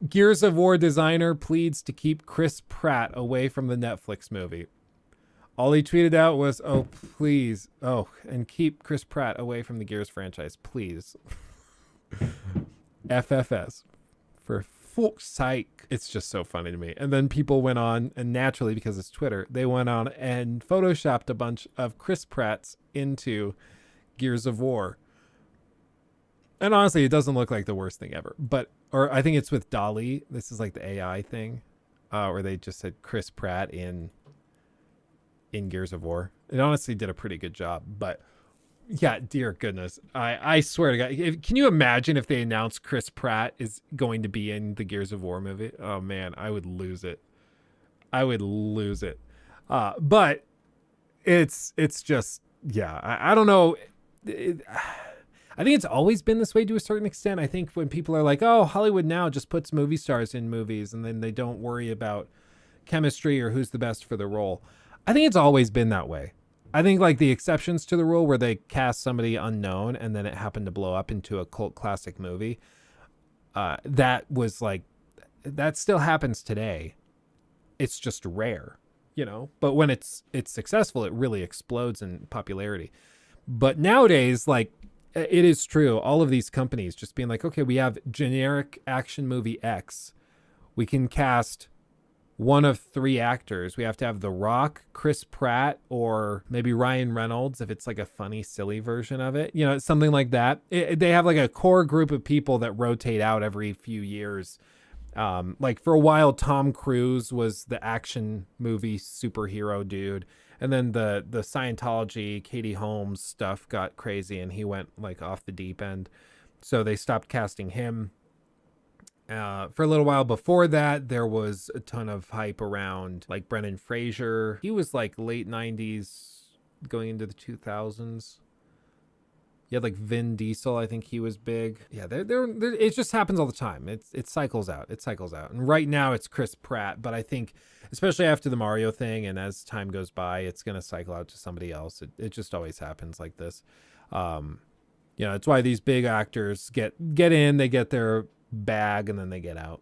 Gears of War designer pleads to keep Chris Pratt away from the Netflix movie. All he tweeted out was, "Oh, please. Oh, and keep Chris Pratt away from the Gears franchise, please." FFS. For fuck's sake. It's just so funny to me. And then people went on, and naturally, because it's Twitter, they went on and photoshopped a bunch of Chris Pratts into Gears of War. And honestly, it doesn't look like the worst thing ever. But, or I think it's with Dolly. This is like the AI thing, where they just said Chris Pratt in Gears of War. It honestly did a pretty good job. But yeah, dear goodness. I swear to God. Can you imagine if they announced Chris Pratt is going to be in the Gears of War movie? Oh, man, I would lose it. I would lose it. But it's just, yeah, I don't know. I think it's always been this way to a certain extent. I think when people are like, oh, Hollywood now just puts movie stars in movies and then they don't worry about chemistry or who's the best for the role. I think it's always been that way. I think like the exceptions to the rule where they cast somebody unknown and then it happened to blow up into a cult classic movie. That was like, that still happens today. It's just rare, you know, but when it's successful, it really explodes in popularity. But nowadays, like, it is true. All of these companies just being like, okay, we have generic action movie X. We can cast one of three actors. We have to have The Rock, Chris Pratt, or maybe Ryan Reynolds if it's like a funny, silly version of it. You know, something like that. They have like a core group of people that rotate out every few years. Like for a while, Tom Cruise was the action movie superhero dude. And then the Scientology, Katie Holmes stuff got crazy and he went like off the deep end. So they stopped casting him. For a little while before that, there was a ton of hype around like Brendan Fraser. He was like late 90s going into the 2000s. You had like Vin Diesel. I think he was big. Yeah, it just happens all the time. It cycles out. It cycles out. And right now it's Chris Pratt. But I think, especially after the Mario thing and as time goes by, it's going to cycle out to somebody else. It just always happens like this. You know, it's why these big actors get in, they get their bag, and then they get out.